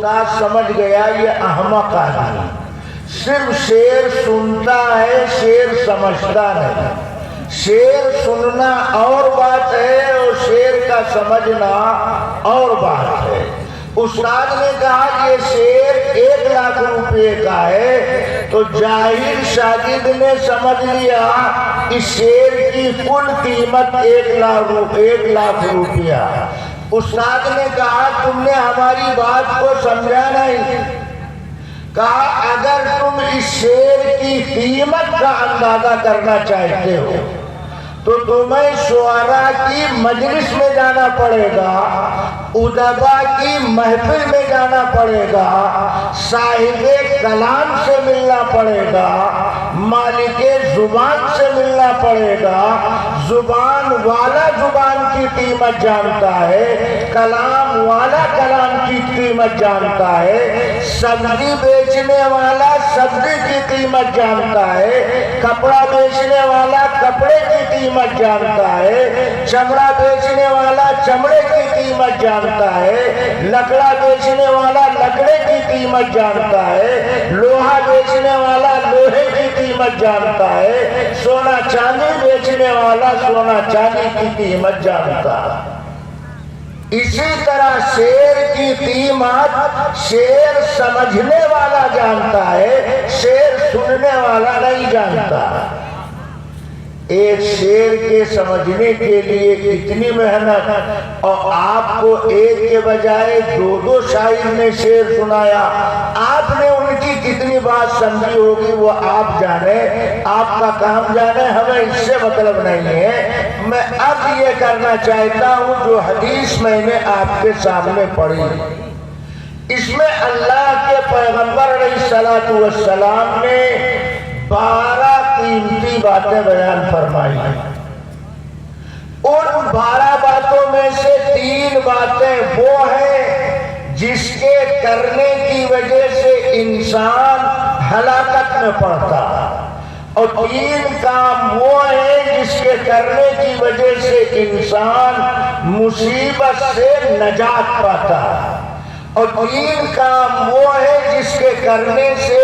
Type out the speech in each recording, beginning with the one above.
استاد سمجھ گیا یہ احمق آدمی صرف شعر سنتا ہے، شعر سمجھتا نہیں۔ شعر سننا اور بات ہے اور شعر کا سمجھنا اور بات ہے۔ استاد نے کہا کہ یہ شعر 1,00,000 روپے کا ہے، تو جاہل شاگرد نے سمجھ لیا اس شعر کی کل قیمت 1,00,000 روپیہ۔ استاد نے کہا تم نے ہماری بات کو سمجھا نہیں۔ کہا اگر تم اس شعر کی قیمت کا اندازہ کرنا چاہتے ہو تو تمہیں شعراء کی مجلس میں جانا پڑے گا، ادبا کی محفل میں جانا پڑے گا، صاحب کلام سے ملنا پڑے گا، مالک زبان سے ملنا پڑے گا۔ زبان والا زبان کی قیمت جانتا ہے، کلام والا کلام کی قیمت جانتا ہے، سبزی بیچنے والا سبزی کی قیمت جانتا ہے، کپڑا بیچنے والا کپڑے کی قیمت جانتا ہے، چمڑا بیچنے والا چمڑے کی قیمت جانتا ہے، لکڑا بیچنے والا لکڑے کی قیمت جانتا ہے، لوہا بیچنے والا لوہے کی قیمت جانتا ہے، سونا چاندی بیچنے والا سونا چاندی کی قیمت جانتا ہے۔ اسی طرح شعر کی قیمت شعر سمجھنے والا جانتا ہے، شعر سننے والا نہیں جانتا۔ ایک شعر کے سمجھنے کے لیے کتنی محنت، اور آپ کو ایک کے بجائے 2 شاعر نے شعر سنایا، آپ نے ان کی کتنی بات سمجھی ہوگی وہ آپ جانے، آپ کا کام جانے، ہمیں اس سے مطلب نہیں ہے۔ میں اب یہ کرنا چاہتا ہوں جو حدیث میں نے آپ کے سامنے پڑھی، اس میں اللہ کے پیغمبر علیہ السلام نے 12 قیمتی باتیں بیان فرمائی۔ ان 12 باتوں میں سے 3 باتیں وہ ہیں جس کے کرنے کی وجہ سے انسان ہلاکت میں پڑتا، اور 3 کام وہ ہیں جس کے کرنے کی وجہ سے انسان مصیبت سے نجات پاتا، اور 3 کام وہ ہیں جس کے کرنے سے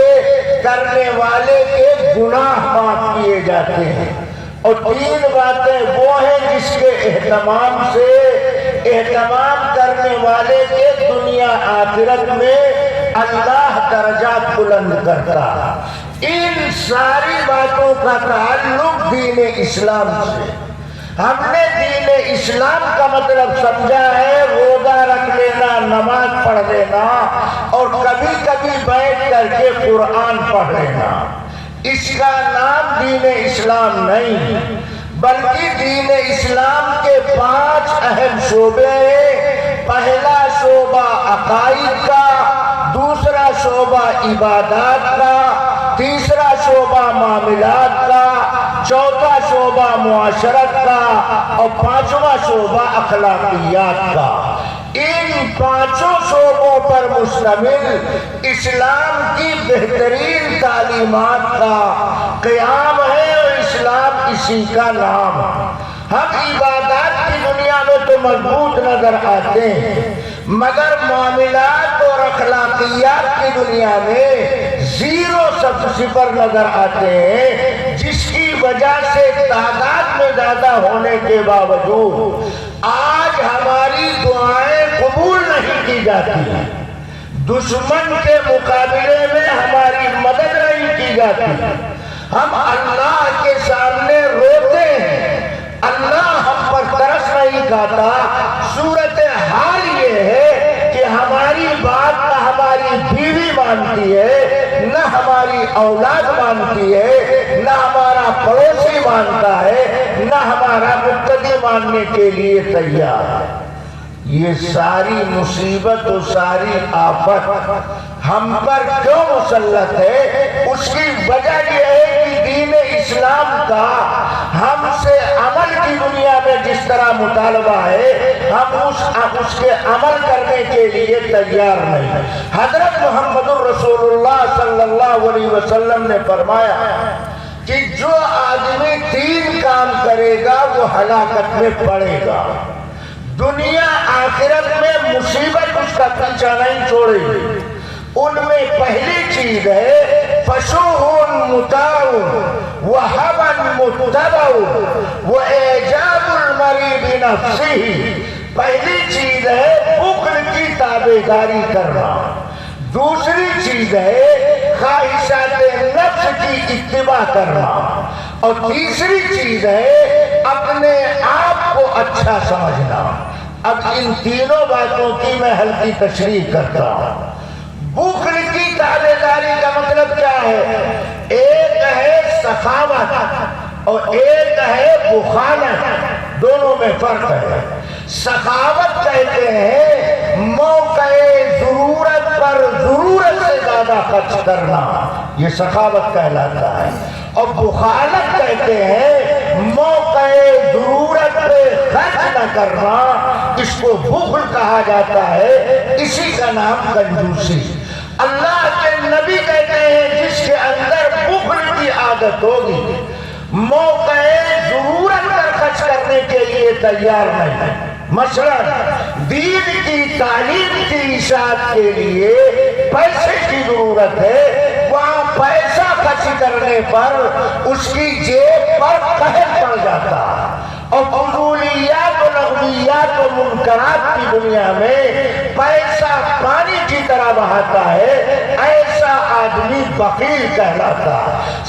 کرنے والے کے گناہ معاف کیے جاتے ہیں، اور 3 باتیں وہ ہیں جس کے اہتمام سے اہتمام کرنے والے کے دنیا آخرت میں اللہ درجات بلند کرتا۔ ان ساری باتوں کا تعلق دین اسلام سے۔ ہم نے دین اسلام کا مطلب سمجھا ہے روزہ رکھ لینا، نماز پڑھ لینا، اور کبھی کبھی بیٹھ کر کے قرآن پڑھ لینا۔ اس کا نام دین اسلام نہیں، بلکہ دین اسلام کے 5 اہم شعبے ہیں۔ پہلا شعبہ عقائد کا، دوسرا شعبہ عبادات کا، تیسرا شعبہ معاملات کا، چوتھا شعبہ معاشرت کا، اور 5واں شعبہ اخلاقیات کا۔ ان 5 شعبوں پر مشتمل اسلام کی بہترین تعلیمات کا قیام ہے، اور اسلام اسی کا نام ہے۔ ہم عبادات کی دنیا میں تو مضبوط نظر آتے ہیں، مگر معاملات اور اخلاقیات کی دنیا میں 0 نظر آتے ہیں، جس کی وجہ سے تعداد میں زیادہ ہونے کے باوجود آج ہماری دعائیں قبول نہیں کی جاتی، دشمن کے مقابلے میں ہماری مدد نہیں کی جاتی، ہم اللہ کے سامنے روتے ہیں، اللہ ہم پر ترس نہیں کھاتا۔ صورتحال یہ ہے کہ ہماری بات نہ ہماری بیوی مانتی ہے، نہ ہماری اولاد مانتی ہے، نہ ہمارا پڑوسی مانتا ہے، نہ ہمارا مقتدی ماننے کے لیے تیار ہے۔ یہ ساری مصیبت و ساری آفت ہم پر کیوں مسلط ہے؟ اس کی وجہ یہ ہے کہ دین اسلام کا ہم سے عمل کی دنیا میں جس طرح مطالبہ ہے، ہم اس کے عمل کرنے کے لیے تیار نہیں۔ حضرت محمد رسول اللہ صلی اللہ علیہ وسلم نے فرمایا کہ جو آدمی 3 کام کرے گا وہ ہلاکت میں پڑے گا، دنیا آخرت میں مصیبت اس کا پیچھا نہیں چھوڑے گی۔ ان میں پہلی چیز ہے فشوہن مطاعن وہبن متبعن واعجاب المرء بنفسہ، پہلی چیز ہے بخل کی تابعداری کرنا، دوسری چیز ہے خواہشات نفس کی اتباع کرنا، اور تیسری چیز ہے اپنے آپ کو اچھا سمجھنا۔ اب ان تینوں باتوں کی میں ہلکی تشریح کرتا ہوں۔ بخل کی تابعداری کا مطلب کیا ہے؟ ایک ہے سخاوت اور ایک ہے بخالت، دونوں میں فرق ہے۔ سخاوت کہتے ہیں موقع ضرورت پر ضرورت سے زیادہ خرچ کرنا، یہ سخاوت کہلاتا ہے، اور بخالت کہتے ہیں موقع ضرورت پہ خرچ نہ کرنا، اس کو بخل کہا جاتا ہے، اسی کا نام کنجوسی۔ اللہ کے نبی کہتے ہیں جس کے اندر بخل کی عادت ہوگی، موقع ضرورت پر خرچ کرنے کے لیے تیار نہیں، مثلا دین کی تعلیم کی اشاعت کے لیے پیسے کی ضرورت ہے، وہاں پیسہ خرچ کرنے پر اس کی جیب پر قہر پڑ جاتا، اور فضولیات و لغویات و منکرات کی دنیا میں پیسہ پانی کی طرح بہاتا ہے، ایسا آدمی بخیل کہلاتا۔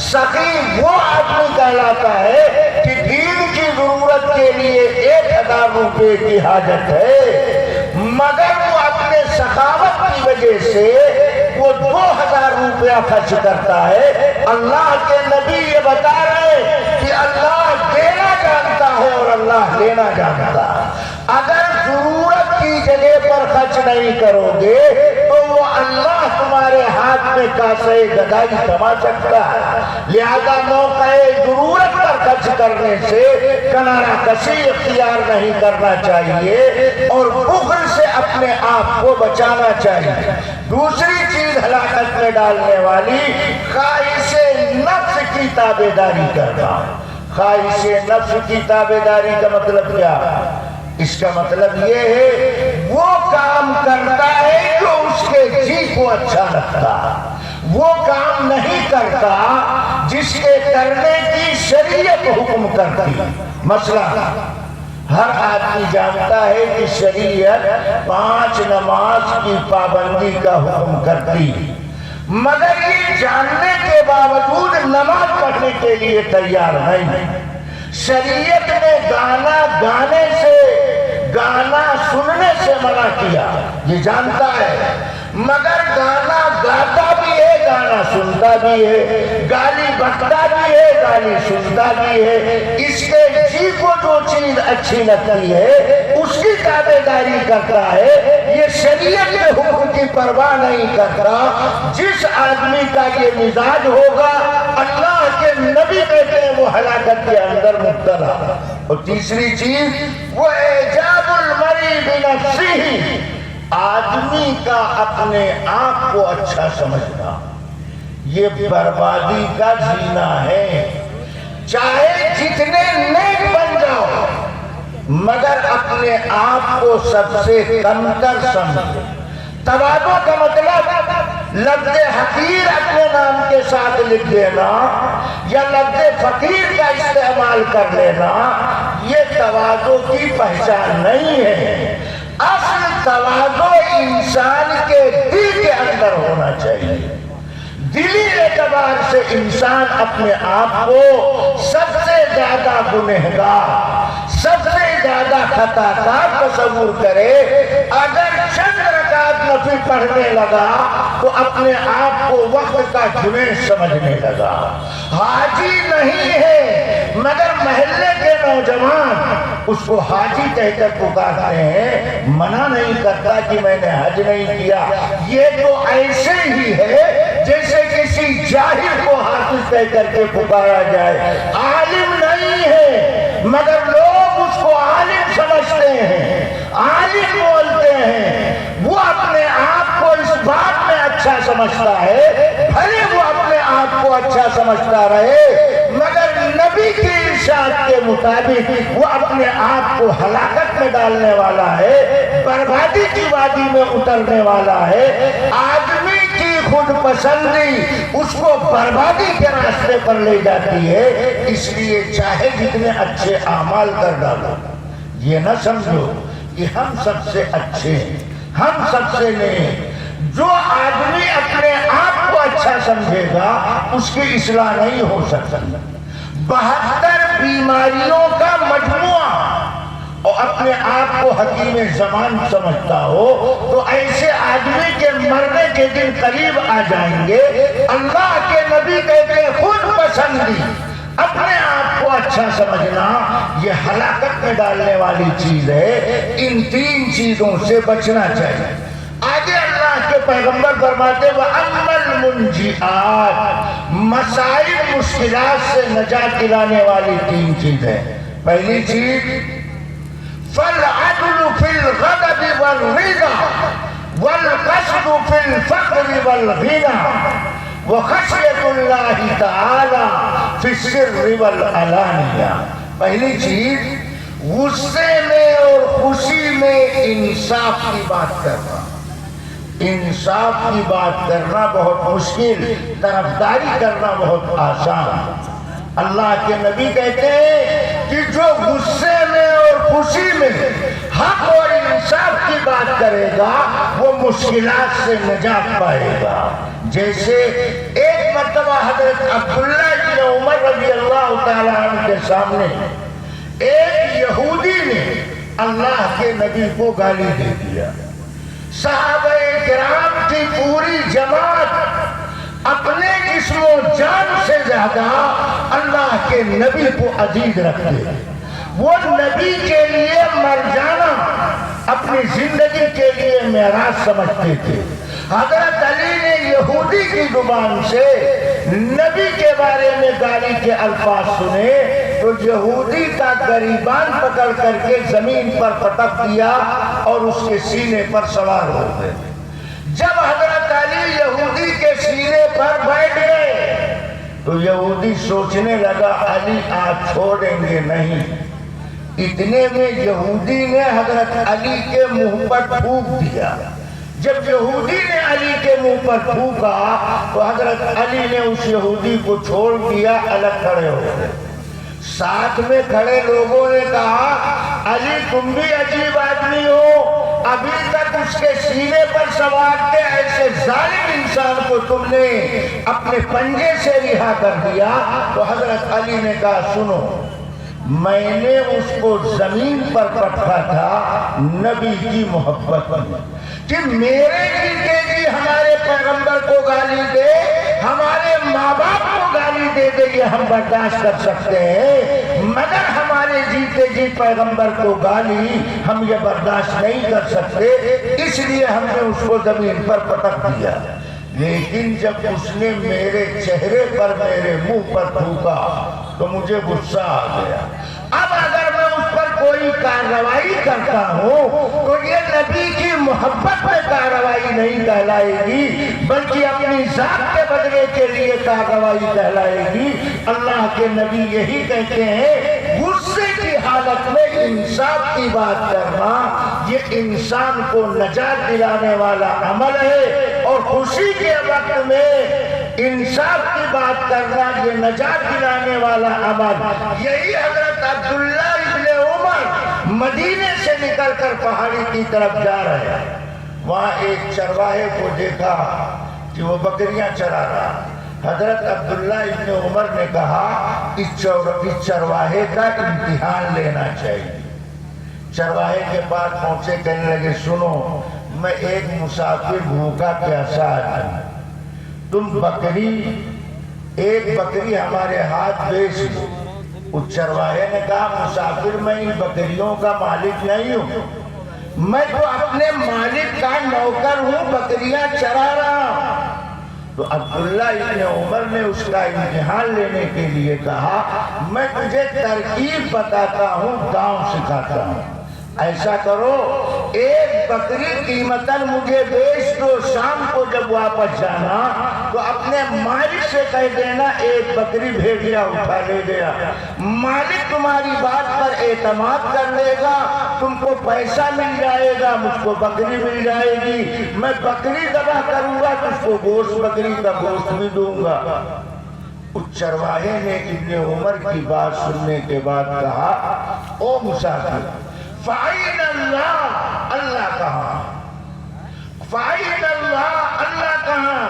سخی وہ آدمی کہلاتا ہے کہ دین کی ضرورت کے لیے 1000 روپے کی حاجت ہے، مگر وہ اپنے سخاوت کی وجہ سے وہ 2000 روپیہ خرچ کرتا ہے۔ اللہ کے نبی یہ بتا رہے ہیں کہ اللہ دینا جانتا ہے اور اللہ لینا جانتا ہے۔ اگر ضرورت کی جگہ پر خرچ نہیں کرو گے تو وہ اللہ تمہارے ہاتھ میں کاسے گدائی تھما سکتا ہے، لہذا موقع ضرورت پر خرچ کرنے سے کنارہ کشی اختیار نہیں کرنا چاہیے اور بخل سے اپنے آپ کو بچانا چاہیے۔ دوسری چیز ہلاکت میں ڈالنے والی خواہش نفس کی تابعداری کرنا۔ خواہش نفس کی تابعداری کا مطلب کیا؟ اس کا مطلب یہ ہے وہ کام کرتا ہے جو اس کے جی کو اچھا لگتا، وہ کام نہیں کرتا جس کے کرنے کی شریعت حکم کرتی۔ مثلا ہر آدمی جانتا ہے کہ شریعت 5 نماز کی پابندی کا حکم کرتی، مگر یہ جاننے کے باوجود نماز پڑھنے کے لیے تیار نہیں۔ شریعت نے گانا گانے سے، گانا سننے سے منع کیا، یہ جانتا ہے، مگر گانا گاتا بھی ہے، گانا سنتا بھی ہے، گالی بکتا بھی ہے، گالی سنتا بھی ہے۔ اس کے جی کو جو چیز اچھی لگتی ہے اس کی تابعداری کرتا ہے، یہ شریعت کے حکم کی پرواہ نہیں کرتا۔ جس آدمی کا یہ مزاج ہوگا اللہ کے نبی کہتے ہیں وہ ہلاکت کے اندر مبتلا۔ اور تیسری چیز وہ اعجاب المرء بنفسہ، آدمی کا اپنے آپ کو اچھا سمجھنا، یہ بربادی کا زینہ ہے۔ چاہے جتنے نیک بن جاؤ مگر اپنے آپ کو سب سے کمتر سمجھو۔ تواضع کا مطلب لفظ حقیر اپنے نام کے ساتھ لکھ دینا یا لفظ فقیر کا استعمال کر لینا، یہ تواضع کی پہچان نہیں ہے۔ اصل تواضع انسان کے دل کے اندر ہونا چاہیے۔ دلی اعتبار سے انسان اپنے آپ کو سب سے زیادہ گنہگار، سب سے زیادہ خطا کار تصور کرے۔ اگر چند رکعت نفل پڑھنے لگا تو اپنے آپ کو وقت کا جنیش سمجھنے لگا۔ حاجی نہیں ہے مگر محلے کے نوجوان اس کو حاجی کہہ کر پکارتے ہیں، منع نہیں کرتا کہ میں نے حج نہیں کیا۔ یہ تو ایسے ہی ہے جیسے کسی جاہل کو حافظ کہہ کر کے پکارا جائے۔ عالم نہیں ہے مگر لوگ اس کو عالم سمجھتے ہیں، عالم بولتے ہیں۔ وہ اپنے آپ کو اس بات میں اچھا سمجھتا ہے، بھلے وہ اپنے آپ کو اچھا سمجھتا رہے مگر نبی کی ارشاد کے مطابق وہ اپنے آپ کو ہلاکت میں ڈالنے والا ہے، بربادی کی وادی میں اترنے والا ہے۔ آدمی پسندی اس کو بربادی کے راستے پر لے جاتی ہے. اس لیے چاہے جتنے اچھے اعمال کر ڈالو، یہ نہ سمجھو کہ ہم سب سے اچھے ہیں، ہم سب سے نہیں. جو آدمی اپنے آپ کو اچھا سمجھے گا اس کی اصلاح نہیں ہو سکتی. 72 بیماریوں کا مجموعہ اور اپنے آپ کو حکیم زمان سمجھتا ہو تو ایسے آدمی کے مرنے کے دن قریب آ جائیں گے. اللہ کے نبی کہتے ہیں خود پسندی، اپنے آپ کو اچھا سمجھنا یہ ہلاکت میں ڈالنے والی چیز ہے. ان 3 چیزوں سے بچنا چاہیے. آگے اللہ کے پیغمبر فرماتے وَأَمَّا الْمُنْجِئَاتِ، مسائل مشکلات سے نجات دلانے والی 3 چیزیں. پہلی چیز فَالْعَدْلُ فِي الْغَضَبِ وَالرِّضَى وَالْقَصْدُ فِي الْفَقْرِ وَالْغِنَى وَخَشْيَةُ اللَّهِ تَعَالَى فِي السِّرِّ وَالْعَلَانِيَةِ. پہلی چیز غصے میں اور خوشی میں انصاف کی بات کرنا. انصاف کی بات کرنا بہت مشکل، طرفداری کرنا بہت آسان. اللہ کے نبی کہتے ہیں کہ جو غصے میں اور خوشی میں حق اور انصاف کی بات کرے گا وہ مشکلات سے نجات پائے گا. جیسے ایک مرتبہ حضرت عبداللہ بن عمر رضی اللہ تعالیٰ عنہ کے سامنے ایک یہودی نے اللہ کے نبی کو گالی دے دیا. صحابہ کرام کی پوری جماعت اپنے جسم و جان سے زیادہ اللہ کے نبی کو عزیز رکھتے. وہ نبی کے لیے مر جانا اپنی زندگی کے لیے معراج سمجھتے تھے. حضرت علی نے یہودی کی زبان سے نبی کے بارے میں گالی کے الفاظ سنے تو یہودی کا گریبان پکڑ کر کے زمین پر پٹک دیا اور اس کے سینے پر سوار ہو گئے. جب حضرت علی یہودی کے سینے پر بیٹھ گئے تو یہودی سوچنے لگا علی آج چھوڑیں گے نہیں. اتنے میں یہودی نے حضرت علی کے منہ پر تھوک دیا. جب یہودی نے علی کے منہ پر تھوکا تو حضرت علی نے اس یہودی کو چھوڑ دیا، الگ کھڑے ہو گئے. ساتھ میں کھڑے لوگوں نے کہا علی تم بھی عجیب آدمی ہو، ابھی تک اس کے سینے پر سوار تھے، ایسے ظالم انسان کو تم نے اپنے پنجے سے رہا کر دیا. تو حضرت علی نے کہا سنو، میں نے اس کو زمین پر پٹکا تھا نبی کی محبت میں کہ میرے جی ہمارے پیغمبر کو گالی دے، ہمارے ماں باپ کو گالی دے دے، یہ ہم برداشت کر سکتے ہیں، مگر ہمارے جیتے جی پیغمبر کو گالی ہم یہ برداشت نہیں کر سکتے، اس لیے ہم نے اس کو زمین پر پٹک دیا. لیکن جب اس نے میرے چہرے پر میرے منہ پر تھوکا تو مجھے غصہ آ گیا. اب اگر میں اس پر کوئی کارروائی کرتا ہوں تو یہ نبی کی محبت میں کارروائی نہیں کہلائے گی بلکہ اپنی ذات کے بدلے کے لیے کارروائی کہلائے گی. اللہ کے نبی یہی کہتے ہیں غصے کی حالت میں انصاف کی بات کرنا یہ انسان کو نجات دلانے والا عمل ہے، اور خوشی کے وقت میں انصاف کی بات کرنا یہ نجات دلانے والا عمل. یہی حضرت عبداللہ ابن عمر مدینے سے نکل کر پہاڑی کی طرف جا رہے ہیں. وہاں ایک چرواہے کو دیکھا کہ وہ بکریاں چرا رہا. حضرت عبداللہ ابن عمر نے کہا اس چرواہے کا امتحان لینا چاہیے. چرواہے کے پاس پہنچے، کہنے لگے سنو، میں ایک مسافر بھوکا پیاسا آدمی، تم ایک بکری ہمارے ہاتھ بیچ دو. اس چرواہے نے کہا مسافر میں ان بکریوں کا مالک نہیں ہوں، میں تو اپنے مالک کا نوکر ہوں، بکریاں چرا رہا ہوں. تو عبداللہ ابن عمر نے اس کا امتحان لینے کے لیے کہا میں تجھے ترکیب بتاتا ہوں، گاؤں سکھاتا ہوں. ایسا کرو ایک بکری قیمتاً مجھے بیچ دو، شام کو جب واپس جانا تو اپنے مالک سے کہہ دینا ایک بکری بھیجیا اٹھا لے گیا. مالک تمہاری بات پر اعتماد کر لے گا، تم کو پیسہ مل جائے گا، مجھ کو بکری مل جائے گی. میں بکری ذبح کروں گا تو اس کو کو گوشت بکری کا گوشت بھی دوں گا۔ اس چرواہے نے ابن عمر کی بات سننے کے بعد کہا او مسافر فَأَيْنَ اللَّهُ اللہ کہاں؟ فَأَيْنَ اللَّهُ اللہ کہاں؟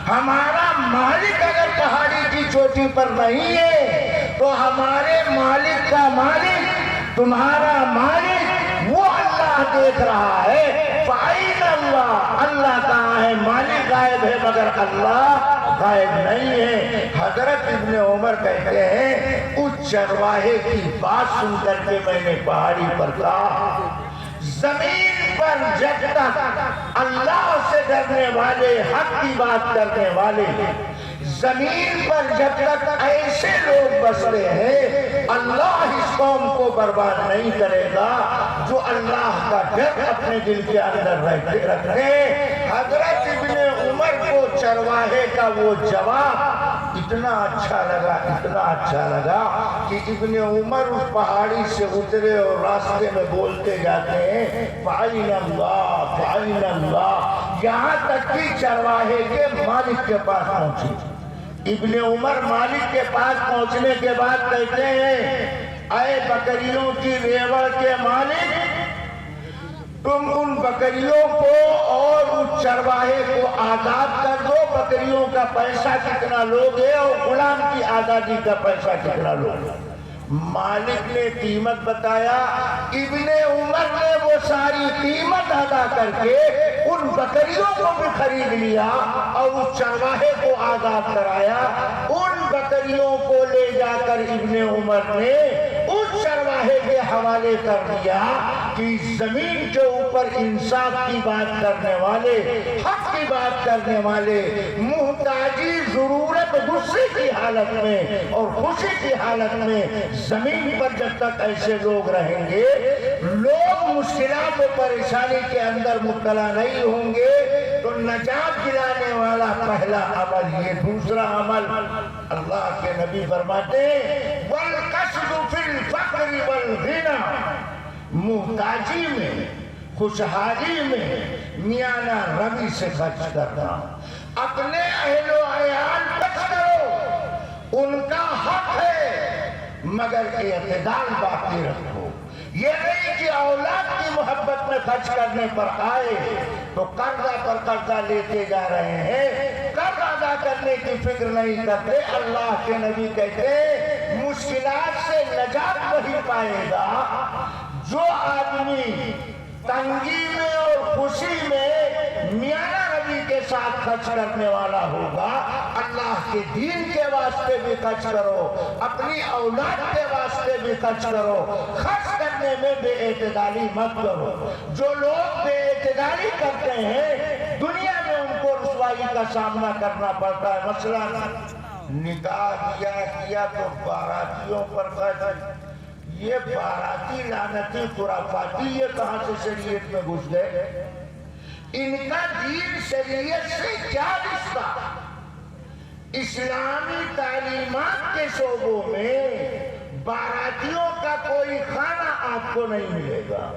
ہمارا مالک اگر پہاڑی کی چوٹی پر نہیں ہے تو ہمارے مالک کا مالک تمہارا مالک وہ اللہ دیکھ رہا ہے۔ فَأَيْنَ اللَّهُ اللہ کہاں ہے؟ مالک غائب ہے مگر اللہ غائب نہیں ہے۔ حضرت ابن عمر کہتے ہیں اس چرواہے کی بات سن کر کے میں نے پہاڑی پر کہا زمین پر جب تک اللہ سے ڈرنے والے حق کی بات کرنے والے زمین پر جب تک ایسے لوگ بستے ہیں اللہ اس قوم کو برباد نہیں کرے گا جو اللہ کا ڈر اپنے دل کے اندر رکھتے۔ حضرت ابن عمر کو چرواہے کا وہ جواب اتنا اچھا لگا کہ ابن عمر اس پہاڑی سے اترے اور راستے میں بولتے جاتے ہیں فَأَيْنَ اللَّهُ فَأَيْنَ اللَّهُ، یہاں تک کہ چرواہے کے مالک کے پاس پہنچی۔ ابن عمر مالک کے پاس پہنچنے کے بعد کہتے ہیں اے بکریوں کی ریوڑ کے مالک، تم ان بکریوں کو اور اس چرواہے کو آزاد کر دو۔ بکریوں کا پیسہ کتنا لوگے اور غلام کی آزادی کا پیسہ کتنا لوگے؟ مالک نے قیمت بتایا، ابن عمر نے وہ ساری قیمت ادا کر کے ان بکریوں کو بھی خرید لیا اور اس چرواہے کو آزاد کرایا۔ ان بکریوں کو لے جا کر ابن عمر نے اس چرواہے کے حوالے کر دیا کہ زمین کے اوپر انصاف کی بات کرنے والے، حق کی بات کرنے والے، محتاجی، ضرورت، غصے کی حالت میں اور خوشی کی حالت میں زمین پر جب تک ایسے لوگ رہیں گے، لوگ مشکلات و پریشانی کے اندر مبتلا نہیں ہوں گے تو نجات دلانے والا پہلا عمل یہ، دوسرا عمل اللہ کے نبی فرماتے ہیں وَالْقَصْدُ فِي الْفَقْرِ وَالْغِنَى، محتاجی میں، خوشحالی میں میانہ روی سے خرچ کرنا۔ اپنے اہل و عیال خرچ کرو، ان کا حق ہے مگر اعتدال باقی رکھو۔ یہ نہیں کہ اولاد کی محبت میں خرچ کرنے پر آئے تو قرضہ پر قرضہ لیتے جا رہے ہیں، قرض ادا کرنے کی فکر نہیں کرتے۔ اللہ کے نبی کہتے ہیں مشکلات سے نجات وہی پائے گا جو آدمی تنگی میں اور خوشی میں میانہ روی کے ساتھ خرچ کرنے والا ہوگا۔ اللہ کے دین کے واسطے بھی خرچ کرو، اپنی اولاد کے واسطے بھی خرچ کرو، خرچ کرنے میں بے اعتدالی مت کرو۔ جو لوگ بے اعتدالی کرتے ہیں دنیا میں ان کو رسوائی کا سامنا کرنا پڑتا ہے۔ مثلا نکاح کیا تو باراتیوں پر خرچ، یہ باراتی لعنتی خرافاتی یہ کہاں سے شریعت میں گھس گئے؟ ان کا دین شریعت سے کیا رشتہ؟ اسلامی تعلیمات کے شعبوں میں باراتیوں کا کوئی کھانا آپ کو نہیں ملے گا۔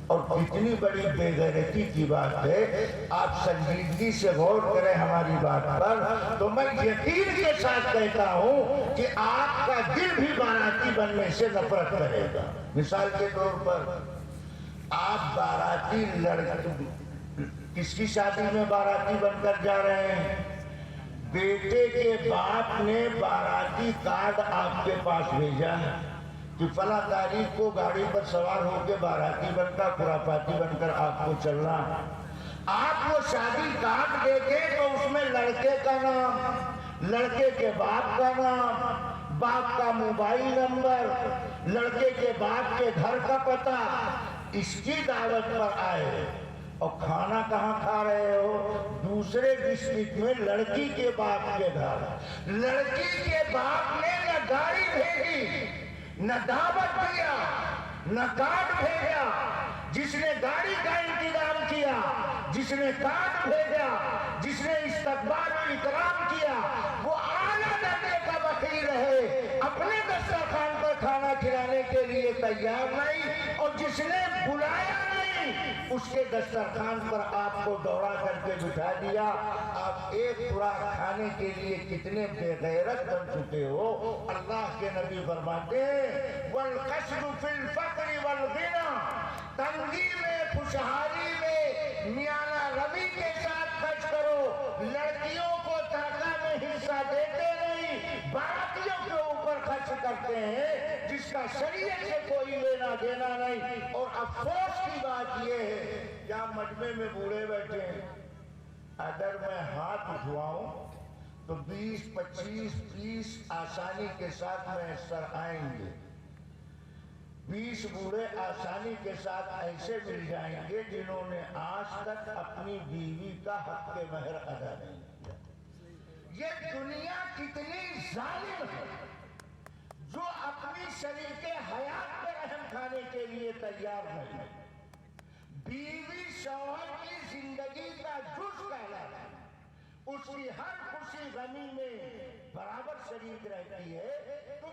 اور کتنی بڑی بے غیرتی کی بات ہے، آپ سنجیدگی سے غور کریں ہماری بات پر تو میں یقین کے ساتھ کہتا ہوں کہ آپ کا دل بھی باراتی بننے سے نفرت کرے گا۔ مثال کے طور پر آپ باراتی لڑکے کس کی شادی میں باراتی بن کر جا رہے ہیں؟ بیٹے کے باپ نے باراتی کارڈ آپ کے پاس بھیجا ہے کہ فلاں تاریخ کو گاڑی پر سوار ہو کے باراتی بن کر خرافاتی بن کر آپ کو چلنا۔ آپ وہ شادی کارڈ دیکھے تو اس میں لڑکے کا نام، لڑکے کے باپ کا نام، باپ کا موبائل نمبر، لڑکے کے باپ کے گھر کا پتہ، اس کی دعوت پر آئے اور کھانا کہاں کھا رہے ہو؟ دوسرے ڈسٹرکٹ میں لڑکی کے باپ کے گھر۔ لڑکی کے باپ نے نہ گاڑی بھیجی، نہ دعوت دیا، نہ کارڈ بھیجا۔ جس نے گاڑی کا انتظام کیا، جس نے کارڈ بھیجا، جس نے استقبال و اکرام کیا، وہ اعلیٰ درجے کا بخیل ہے، اپنے دسترخوان پر کھانا کھلانے کے لیے تیار نہیں، اور جس نے بلایا نہیں نہیں، اس کے دسترخوان پر آپ کو دوڑا کر کے بٹھا دیا، آپ ایک ٹکڑا کھانے کے لیے کتنے بے غیرت بن چکے ہو۔ اللہ کے نبی فرماتے ہیں والقصد فی الفقر والغنى، تنگی میں، خوشحالی میں میانہ روی کے ساتھ خرچ کرو، لڑکیوں کو تنخواہ میں حصہ دیتے نہیں، باقیوں کے اوپر خرچ کرتے ہیں جس کا شریعت سے کوئی لینا دینا نہیں۔ اور افسوس کی بات یہ ہے جہاں مجمع میں بوڑھے بیٹھے ہیں، اگر میں ہاتھ اٹھواؤں تو 20 25 30 آسانی کے ساتھ میسر آئیں گے، 20 بوڑھے آسانی کے ساتھ ایسے مل جائیں گے جنہوں نے آج تک اپنی بیوی کا حق مہر ادا نہیں کیا۔ یہ دنیا کتنی ظالم ہے جو اپنی شریک حیات پر رحم کھانے کے لیے تیار نہیں۔ بیوی شوہر کی زندگی کا جز کہلاتا ہے، اس کی ہر خوشی غمی میں برابر شریک رہتی ہے، تو